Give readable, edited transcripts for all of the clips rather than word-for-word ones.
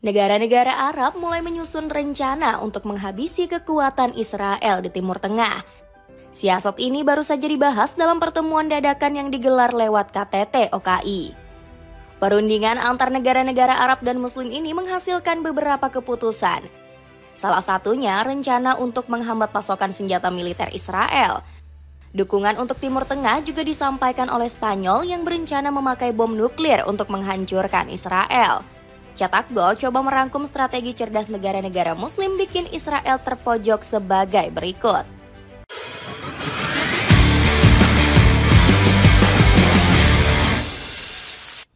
Negara-negara Arab mulai menyusun rencana untuk menghabisi kekuatan Israel di Timur Tengah. Siasat ini baru saja dibahas dalam pertemuan dadakan yang digelar lewat KTT OKI. Perundingan antar negara-negara Arab dan Muslim ini menghasilkan beberapa keputusan. Salah satunya rencana untuk menghambat pasokan senjata militer Israel. Dukungan untuk Timur Tengah juga disampaikan oleh Spanyol yang berencana memakai bom nuklir untuk menghancurkan Israel. Cetak Gol coba merangkum strategi cerdas negara-negara Muslim bikin Israel terpojok sebagai berikut.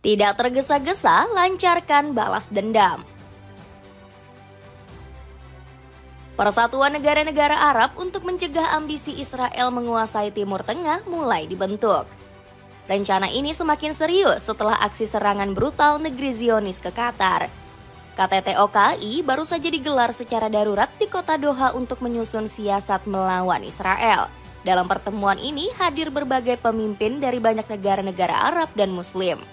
Tidak tergesa-gesa, lancarkan balas dendam. Persatuan negara-negara Arab untuk mencegah ambisi Israel menguasai Timur Tengah mulai dibentuk. Rencana ini semakin serius setelah aksi serangan brutal negeri Zionis ke Qatar. KTT OKI baru saja digelar secara darurat di kota Doha untuk menyusun siasat melawan Israel. Dalam pertemuan ini hadir berbagai pemimpin dari banyak negara-negara Arab dan Muslim.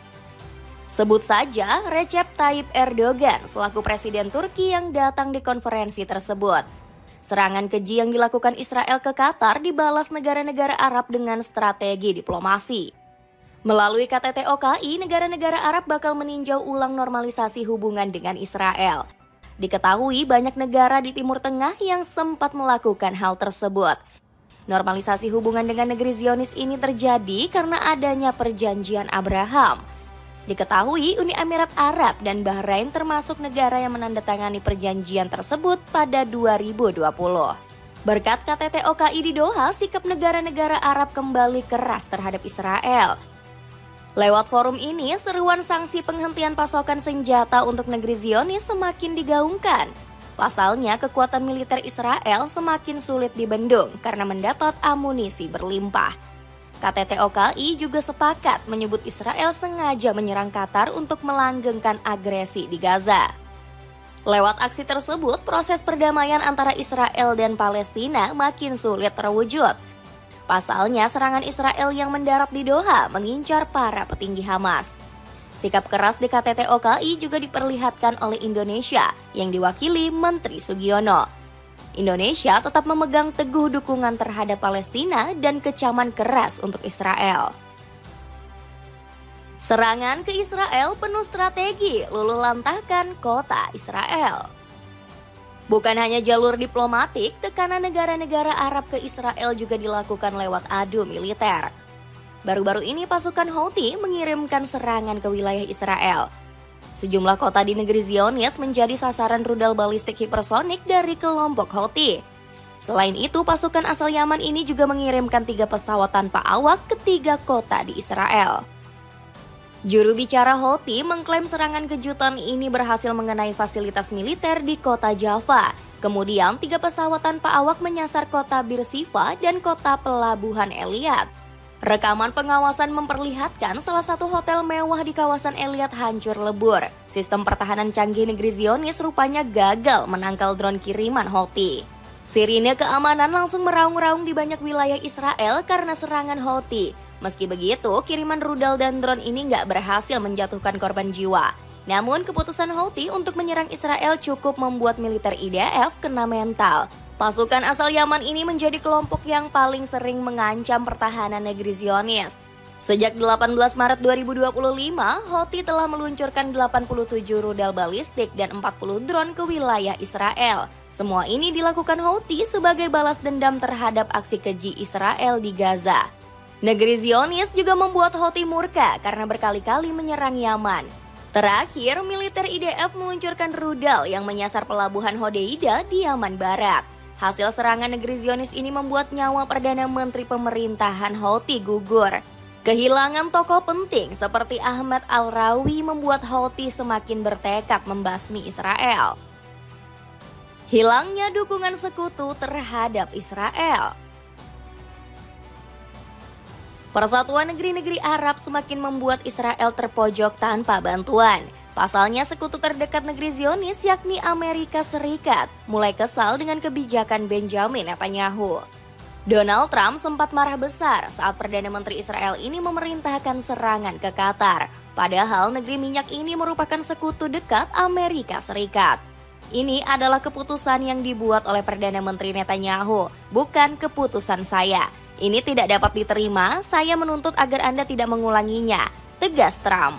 Sebut saja Recep Tayyip Erdogan selaku Presiden Turki yang datang di konferensi tersebut. Serangan keji yang dilakukan Israel ke Qatar dibalas negara-negara Arab dengan strategi diplomasi. Melalui KTT OKI, negara-negara Arab bakal meninjau ulang normalisasi hubungan dengan Israel. Diketahui banyak negara di Timur Tengah yang sempat melakukan hal tersebut. Normalisasi hubungan dengan negeri Zionis ini terjadi karena adanya perjanjian Abraham. Diketahui Uni Emirat Arab dan Bahrain termasuk negara yang menandatangani perjanjian tersebut pada 2020. Berkat KTT OKI di Doha, sikap negara-negara Arab kembali keras terhadap Israel. Lewat forum ini, seruan sanksi penghentian pasokan senjata untuk negeri Zionis semakin digaungkan. Pasalnya, kekuatan militer Israel semakin sulit dibendung karena mendapat amunisi berlimpah. KTT OKI juga sepakat menyebut Israel sengaja menyerang Qatar untuk melanggengkan agresi di Gaza. Lewat aksi tersebut, proses perdamaian antara Israel dan Palestina makin sulit terwujud. Pasalnya, serangan Israel yang mendarat di Doha mengincar para petinggi Hamas. Sikap keras di KTT OKI juga diperlihatkan oleh Indonesia yang diwakili Menteri Sugiono. Indonesia tetap memegang teguh dukungan terhadap Palestina dan kecaman keras untuk Israel. Serangan ke Israel penuh strategi, luluh lantahkan kota Israel. Bukan hanya jalur diplomatik, tekanan negara-negara Arab ke Israel juga dilakukan lewat adu militer. Baru-baru ini pasukan Houthi mengirimkan serangan ke wilayah Israel. Sejumlah kota di negeri Zionis menjadi sasaran rudal balistik hipersonik dari kelompok Houthi. Selain itu, pasukan asal Yaman ini juga mengirimkan 3 pesawat tanpa awak ke 3 kota di Israel. Juru bicara Houthi mengklaim serangan kejutan ini berhasil mengenai fasilitas militer di kota Jaffa. Kemudian 3 pesawat tanpa awak menyasar kota Beersheba dan kota pelabuhan Elyat. Rekaman pengawasan memperlihatkan salah satu hotel mewah di kawasan Elyat hancur lebur. Sistem pertahanan canggih negeri Zionis rupanya gagal menangkal drone kiriman Houthi. Sirine keamanan langsung meraung-raung di banyak wilayah Israel karena serangan Houthi. Meski begitu, kiriman rudal dan drone ini nggak berhasil menjatuhkan korban jiwa. Namun, keputusan Houthi untuk menyerang Israel cukup membuat militer IDF kena mental. Pasukan asal Yaman ini menjadi kelompok yang paling sering mengancam pertahanan negeri Zionis. Sejak 18 Maret 2025, Houthi telah meluncurkan 87 rudal balistik dan 40 drone ke wilayah Israel. Semua ini dilakukan Houthi sebagai balas dendam terhadap aksi keji Israel di Gaza. Negeri Zionis juga membuat Houthi murka karena berkali-kali menyerang Yaman. Terakhir, militer IDF meluncurkan rudal yang menyasar pelabuhan Hodeida di Yaman Barat. Hasil serangan negeri Zionis ini membuat nyawa Perdana Menteri pemerintahan Houthi gugur. Kehilangan tokoh penting seperti Ahmad Al-Rawi membuat Houthi semakin bertekad membasmi Israel. Hilangnya dukungan sekutu terhadap Israel. Persatuan negeri-negeri Arab semakin membuat Israel terpojok tanpa bantuan. Pasalnya sekutu terdekat negeri Zionis yakni Amerika Serikat mulai kesal dengan kebijakan Benjamin Netanyahu. Donald Trump sempat marah besar saat Perdana Menteri Israel ini memerintahkan serangan ke Qatar. Padahal negeri minyak ini merupakan sekutu dekat Amerika Serikat. Ini adalah keputusan yang dibuat oleh Perdana Menteri Netanyahu, bukan keputusan saya. Ini tidak dapat diterima, saya menuntut agar Anda tidak mengulanginya, tegas Trump.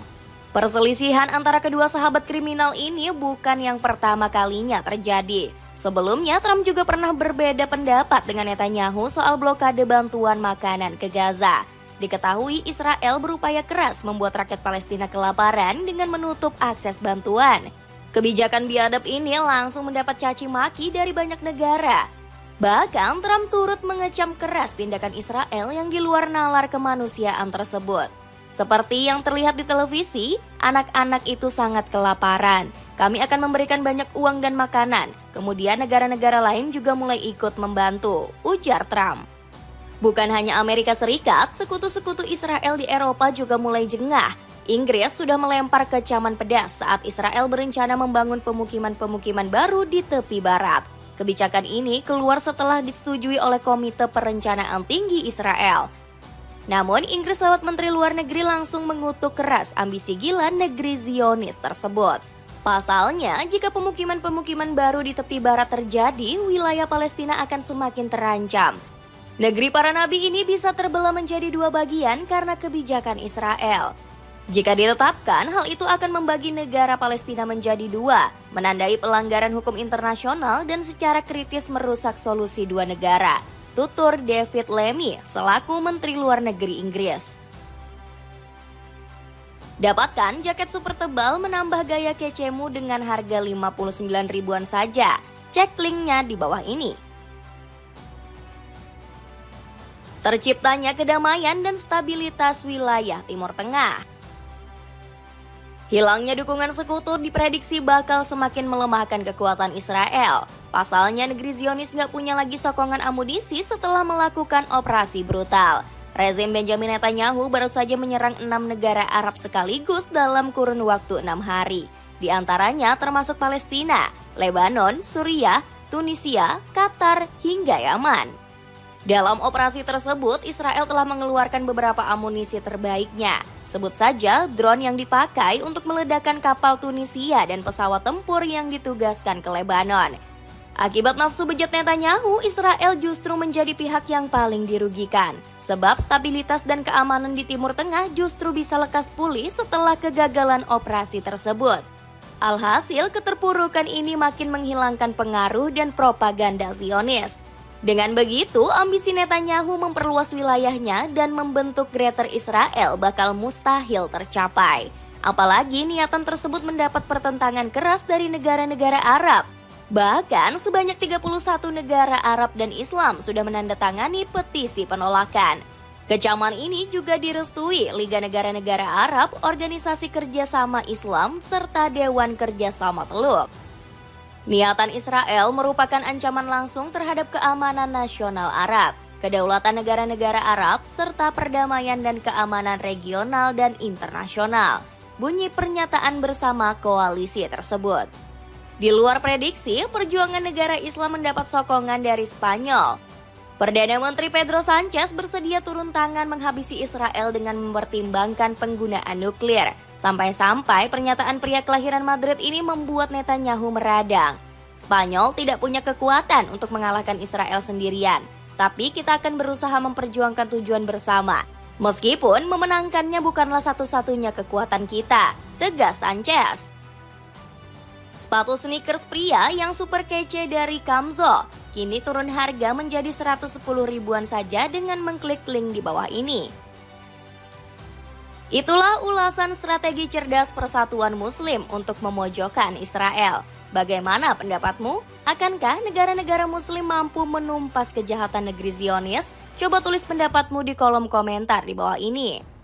Perselisihan antara kedua sahabat kriminal ini bukan yang pertama kalinya terjadi. Sebelumnya, Trump juga pernah berbeda pendapat dengan Netanyahu soal blokade bantuan makanan ke Gaza. Diketahui Israel berupaya keras membuat rakyat Palestina kelaparan dengan menutup akses bantuan. Kebijakan biadab ini langsung mendapat caci maki dari banyak negara. Bahkan Trump turut mengecam keras tindakan Israel yang di luar nalar kemanusiaan tersebut. Seperti yang terlihat di televisi, anak-anak itu sangat kelaparan. Kami akan memberikan banyak uang dan makanan. Kemudian negara-negara lain juga mulai ikut membantu, ujar Trump. Bukan hanya Amerika Serikat, sekutu-sekutu Israel di Eropa juga mulai jengah. Inggris sudah melempar kecaman pedas saat Israel berencana membangun pemukiman-pemukiman baru di tepi barat. Kebijakan ini keluar setelah disetujui oleh Komite Perencanaan Tinggi Israel. Namun, Inggris lewat Menteri Luar Negeri langsung mengutuk keras ambisi gila negeri Zionis tersebut. Pasalnya, jika pemukiman-pemukiman baru di tepi barat terjadi, wilayah Palestina akan semakin terancam. Negeri para nabi ini bisa terbelah menjadi dua bagian karena kebijakan Israel. Jika ditetapkan, hal itu akan membagi negara Palestina menjadi dua, menandai pelanggaran hukum internasional dan secara kritis merusak solusi dua negara, tutur David Lammy selaku Menteri Luar Negeri Inggris. Dapatkan jaket super tebal menambah gaya kecemu dengan harga 59 ribuan saja. Cek linknya di bawah ini. Terciptanya kedamaian dan stabilitas wilayah Timur Tengah. Hilangnya dukungan sekutu diprediksi bakal semakin melemahkan kekuatan Israel. Pasalnya negeri Zionis nggak punya lagi sokongan amunisi setelah melakukan operasi brutal. Rezim Benjamin Netanyahu baru saja menyerang 6 negara Arab sekaligus dalam kurun waktu 6 hari. Di antaranya termasuk Palestina, Lebanon, Suriah, Tunisia, Qatar, hingga Yaman. Dalam operasi tersebut, Israel telah mengeluarkan beberapa amunisi terbaiknya. Sebut saja drone yang dipakai untuk meledakkan kapal Tunisia dan pesawat tempur yang ditugaskan ke Lebanon. Akibat nafsu bejat Netanyahu, Israel justru menjadi pihak yang paling dirugikan. Sebab stabilitas dan keamanan di Timur Tengah justru bisa lekas pulih setelah kegagalan operasi tersebut. Alhasil, keterpurukan ini makin menghilangkan pengaruh dan propaganda Zionis. Dengan begitu, ambisi Netanyahu memperluas wilayahnya dan membentuk Greater Israel bakal mustahil tercapai. Apalagi niatan tersebut mendapat pertentangan keras dari negara-negara Arab. Bahkan sebanyak 31 negara Arab dan Islam sudah menandatangani petisi penolakan. Kecaman ini juga direstui Liga Negara-Negara Arab, Organisasi Kerjasama Islam, serta Dewan Kerjasama Teluk. Niatan Israel merupakan ancaman langsung terhadap keamanan nasional Arab, kedaulatan negara-negara Arab, serta perdamaian dan keamanan regional dan internasional, bunyi pernyataan bersama koalisi tersebut. Di luar prediksi, perjuangan negara Islam mendapat sokongan dari Spanyol. Perdana Menteri Pedro Sanchez bersedia turun tangan menghabisi Israel dengan mempertimbangkan penggunaan nuklir. Sampai-sampai pernyataan pria kelahiran Madrid ini membuat Netanyahu meradang. Spanyol tidak punya kekuatan untuk mengalahkan Israel sendirian, tapi kita akan berusaha memperjuangkan tujuan bersama. Meskipun memenangkannya bukanlah satu-satunya kekuatan kita, tegas Sanchez. Sepatu sneakers pria yang super kece dari Camzo kini turun harga menjadi 110 ribuan saja dengan mengklik link di bawah ini. Itulah ulasan strategi cerdas persatuan Muslim untuk memojokkan Israel. Bagaimana pendapatmu? Akankah negara-negara Muslim mampu menumpas kejahatan negeri Zionis? Coba tulis pendapatmu di kolom komentar di bawah ini.